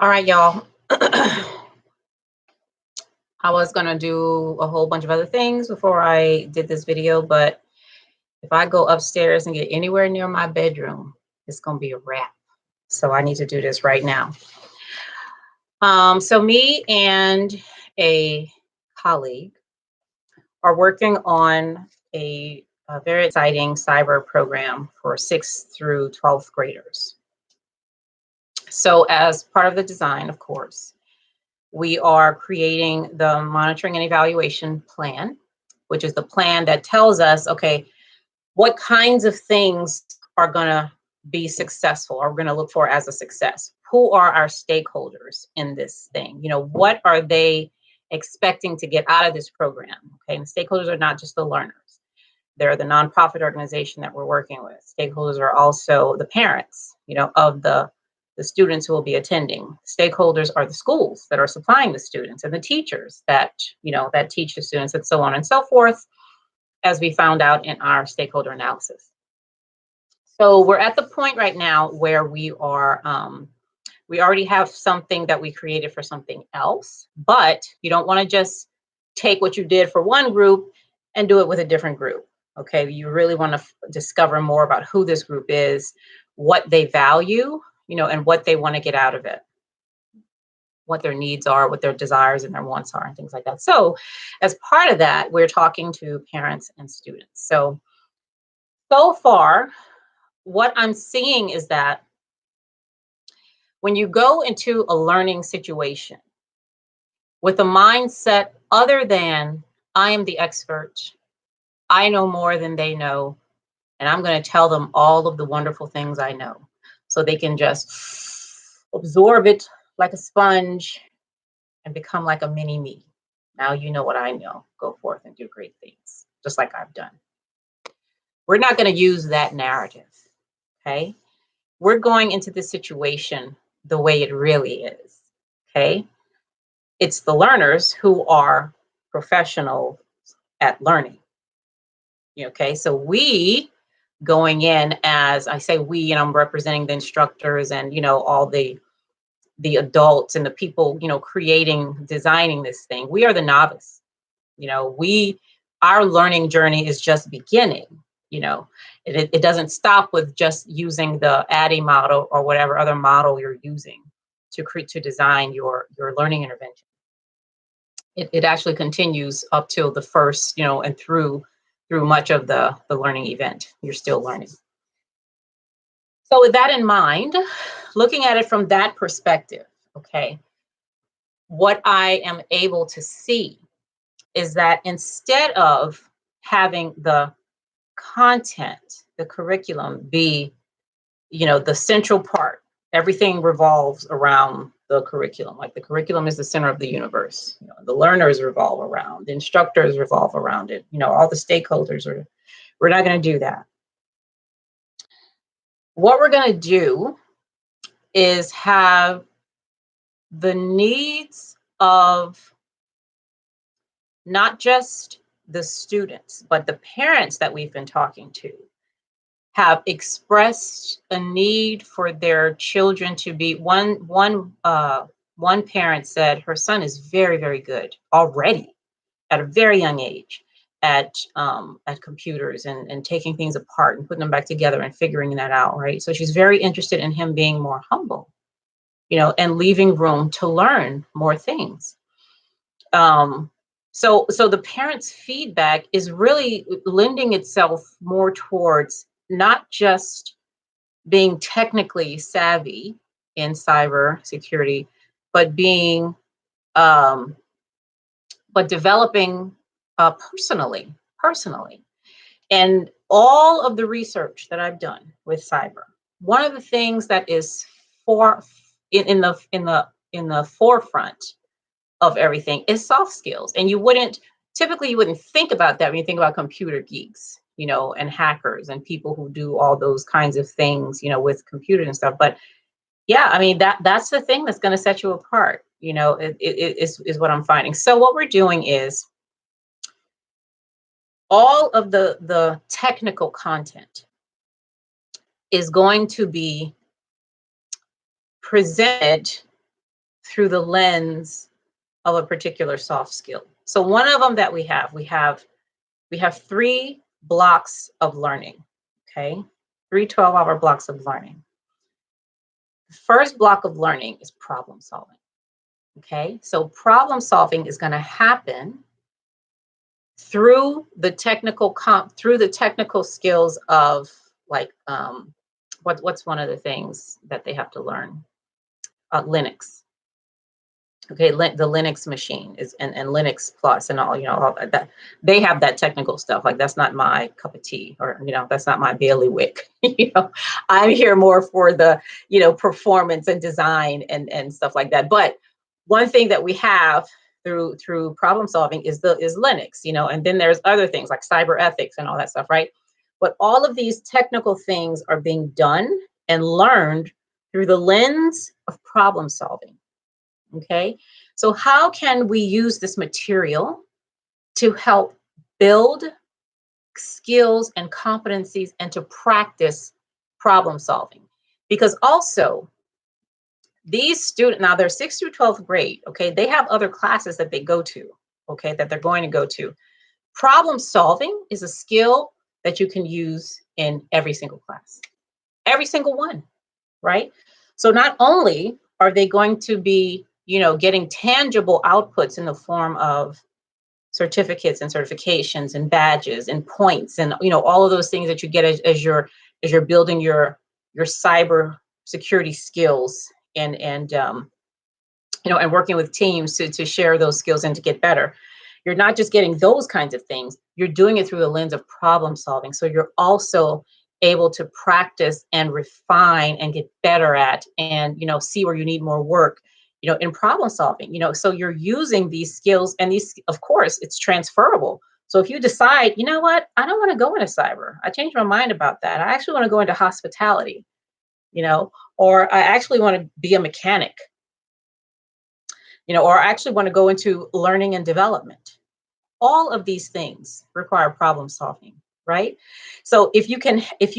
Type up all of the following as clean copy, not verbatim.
All right, y'all. I was going to do a whole bunch of other things before I did this video, but if I go upstairs and get anywhere near my bedroom, it's going to be a wrap. So I need to do this right now. So me and a colleague are working on a very exciting cyber program for 6th through 12th graders. So as part of the design, of course, we are creating the monitoring and evaluation plan, which is the plan that tells us, okay, what kinds of things are going to be successful or we're going to look for as a success. Who are our stakeholders in this thing? You know, what are they expecting to get out of this program? Okay, and the stakeholders are not just the learners. They're the nonprofit organization that we're working with. Stakeholders are also the parents, you know, of the students who will be attending. Stakeholders are the schools that are supplying the students and the teachers that, you know, that teach the students and so on and so forth, as we found out in our stakeholder analysis. So we're at the point right now where we already have something that we created for something else, but you don't want to just take what you did for one group and do it with a different group. Okay, you really want to discover more about who this group is, what they value, you know, and what they want to get out of it, what their needs are, what their desires and their wants are, and things like that. So as part of that, we're talking to parents and students. So far, what I'm seeing is that when you go into a learning situation with a mindset other than I am the expert, I know more than they know, and I'm going to tell them all of the wonderful things I know, so they can just absorb it like a sponge and become like a mini me. Now you know what I know. Go forth and do great things, just like I've done. We're not going to use that narrative, okay? We're going into this situation the way it really is, okay? It's the learners who are professionals at learning, okay? So we going in as, I say we, and I'm representing the instructors and, you know, all the adults and the people, you know, creating, designing this thing. We are the novice, you know, our learning journey is just beginning, you know. It doesn't stop with just using the ADDIE model or whatever other model you're using to design your learning intervention. It actually continues up till the first, you know, and through much of the learning event. You're still learning. So with that in mind, looking at it from that perspective, okay, what I am able to see is that instead of having the content, the curriculum be, you know, the central part, everything revolves around the curriculum. Like the curriculum is the center of the universe. You know, the learners revolve around, the instructors revolve around it. You know, all the stakeholders are. We're not going to do that. What we're going to do is have the needs of not just the students, but the parents that we've been talking to have expressed a need for their children to be one parent said her son is very, very good already at a very young age at computers and taking things apart and putting them back together and figuring that out, right? So she's very interested in him being more humble, you know, and leaving room to learn more things. So the parents' feedback is really lending itself more towards not just being technically savvy in cyber security, but being, but developing personally. And all of the research that I've done with cyber, one of the things that is in the forefront of everything is soft skills. And you wouldn't think about that when you think about computer geeks, you know, and hackers and people who do all those kinds of things, you know, with computers and stuff. But yeah, I mean, that's the thing that's going to set you apart, you know, is what I'm finding. So what we're doing is all of the technical content is going to be presented through the lens of a particular soft skill. So one of them that we have 3 blocks of learning, okay? 3 12-hour blocks of learning. The first block of learning is problem solving, okay? So problem solving is going to happen through the technical skills of, like, what's one of the things that they have to learn? Linux. Okay, the Linux machine is, and Linux Plus and all, all that. They have that technical stuff. Like, that's not my cup of tea, or that's not my bailiwick. I'm here more for the performance and design and stuff like that. But one thing that we have through problem solving is Linux, and then there's other things like cyber ethics and all that stuff, right? But all of these technical things are being done and learned through the lens of problem solving. Okay, so how can we use this material to help build skills and competencies and to practice problem solving? Because also, these students, now they're 6th through 12th grade, okay, they have other classes that they go to, okay, that they're going to go to. Problem solving is a skill that you can use in every single class, every single one, right? So not only are they going to be getting tangible outputs in the form of certificates and certifications and badges and points and all of those things that you get as you're building your cyber security skills and working with teams to share those skills and to get better. You're not just getting those kinds of things, you're doing it through the lens of problem solving. So you're also able to practice and refine and get better at and see where you need more work in problem solving. So you're using these skills, and these, of course, it's transferable. So if you decide, you know what, I don't want to go into cyber, I changed my mind about that, I actually want to go into hospitality, or I actually want to be a mechanic, or I actually want to go into learning and development. All of these things require problem solving, right? So if you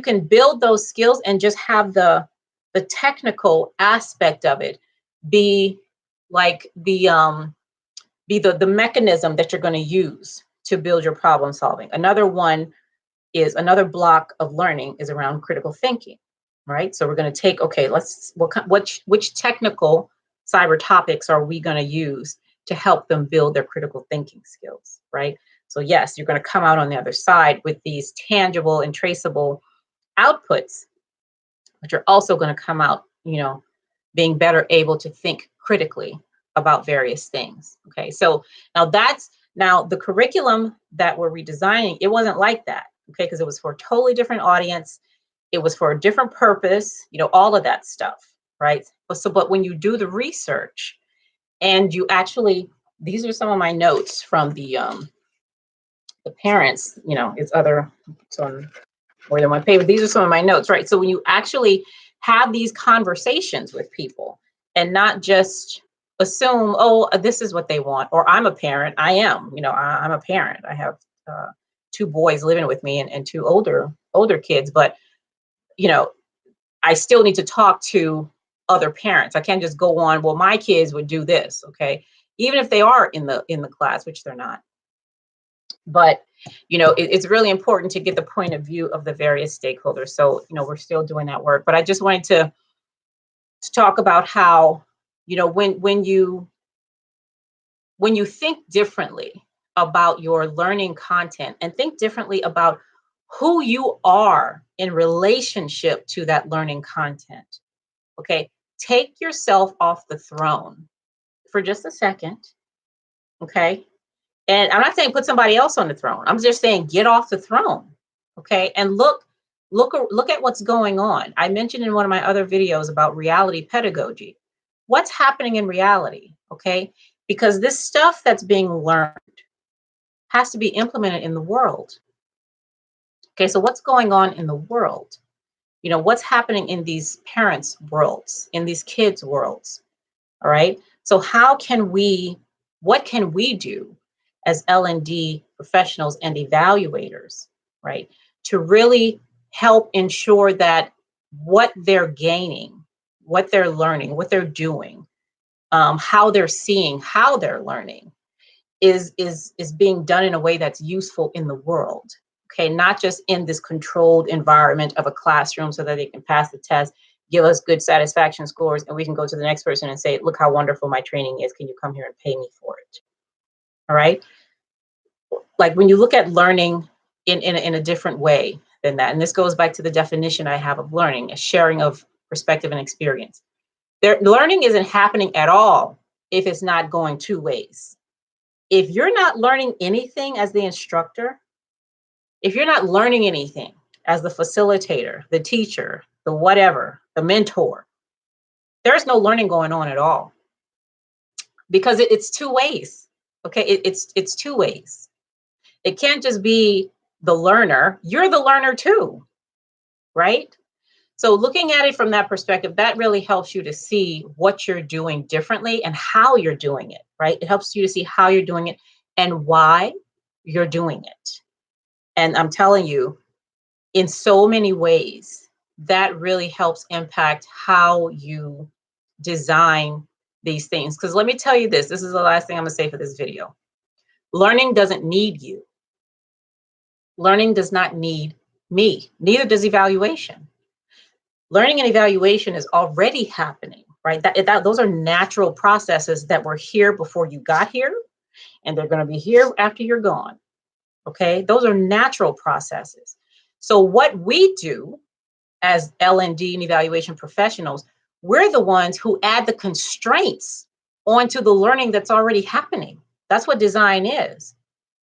can build those skills and just have the technical aspect of it be like the mechanism that you're going to use to build your problem solving. Another block of learning is around critical thinking, right? So we're going to take, okay, which technical cyber topics are we going to use to help them build their critical thinking skills, right? So yes, you're going to come out on the other side with these tangible and traceable outputs, but you're also going to come out, being better able to think critically about various things. Okay, so now the curriculum that we're redesigning, it wasn't like that, okay, because it was for a totally different audience. It was for a different purpose, all of that stuff, right? But when you do the research and you actually, these are some of my notes from the parents, it's on more than one page. These are some of my notes, right? So when you actually have these conversations with people and not just assume, oh, this is what they want, or I'm a parent. I am, I'm a parent. I have 2 boys living with me and 2 older kids, but I still need to talk to other parents. I can't just go on, well, my kids would do this, okay? Even if they are in the class, which they're not. But it's really important to get the point of view of the various stakeholders. So we're still doing that work. But I just wanted to talk about how when you think differently about your learning content and think differently about who you are in relationship to that learning content. Okay, take yourself off the throne for just a second. Okay. And I'm not saying put somebody else on the throne. I'm just saying get off the throne, okay? And look at what's going on. I mentioned in one of my other videos about reality pedagogy. What's happening in reality, okay? Because this stuff that's being learned has to be implemented in the world. Okay, so what's going on in the world? What's happening in these parents' worlds, in these kids' worlds, all right? So what can we do as L&D professionals and evaluators, right, to really help ensure that what they're gaining, what they're learning, what they're doing how they're seeing, how they're learning is being done in a way that's useful in the world. Okay, not just in this controlled environment of a classroom so that they can pass the test, give us good satisfaction scores, and we can go to the next person and say, look how wonderful my training is. Can you come here and pay me for it? All right. Like when you look at learning in a different way than that, and this goes back to the definition I have of learning, a sharing of perspective and experience. Learning isn't happening at all if it's not going two ways. If you're not learning anything as the instructor, if you're not learning anything as the facilitator, the teacher, the whatever, the mentor, there's no learning going on at all, because it's two ways. Okay, it's two ways. It can't just be the learner. You're the learner too, right? So looking at it from that perspective, that really helps you to see what you're doing differently and how you're doing it, right? It helps you to see how you're doing it and why you're doing it. And I'm telling you, in so many ways, that really helps impact how you design these things. Because let me tell you this is the last thing I'm going to say for this video. Learning doesn't need you. Learning does not need me. Neither does evaluation. Learning and evaluation is already happening, right? Those are natural processes that were here before you got here, and they're going to be here after you're gone. Okay, those are natural processes. So what we do as L&D and evaluation professionals, we're the ones who add the constraints onto the learning that's already happening. That's what design is.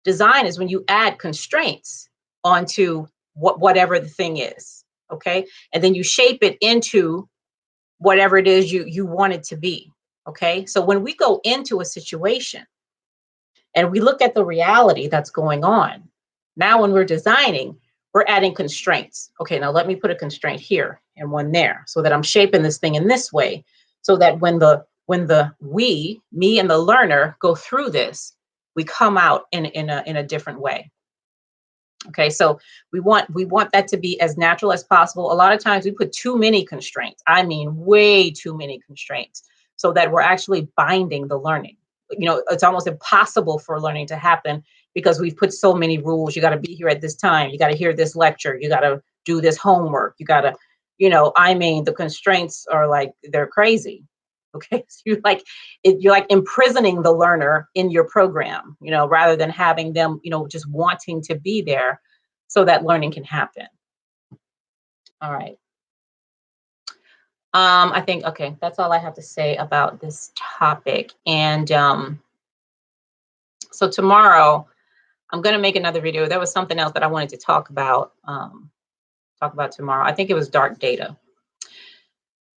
Design is when you add constraints onto whatever the thing is, okay? And then you shape it into whatever it is you want it to be, okay? So when we go into a situation and we look at the reality that's going on, now when we're designing, we're adding constraints. Okay, now let me put a constraint here and one there so that I'm shaping this thing in this way so that when me and the learner go through this, we come out in a different way. Okay, so we want that to be as natural as possible. A lot of times we put too many constraints. I mean, way too many constraints, so that we're actually binding the learning. You know, it's almost impossible for learning to happen because we've put so many rules. You got to be here at this time. You got to hear this lecture. You got to do this homework. You got to, I mean, the constraints are like, they're crazy. Okay, so you're like imprisoning the learner in your program, rather than having them, just wanting to be there so that learning can happen. All right. I think, okay, that's all I have to say about this topic. And so tomorrow, I'm going to make another video. There was something else that I wanted to talk about tomorrow. I think it was dark data.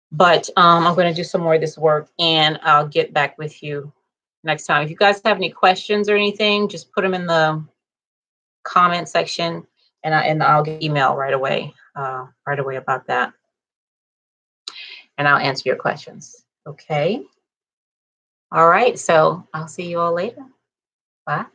But I'm going to do some more of this work, and I'll get back with you next time. If you guys have any questions or anything, just put them in the comment section, and I'll get email right away about that, and I'll answer your questions. Okay. All right. So I'll see you all later. Bye.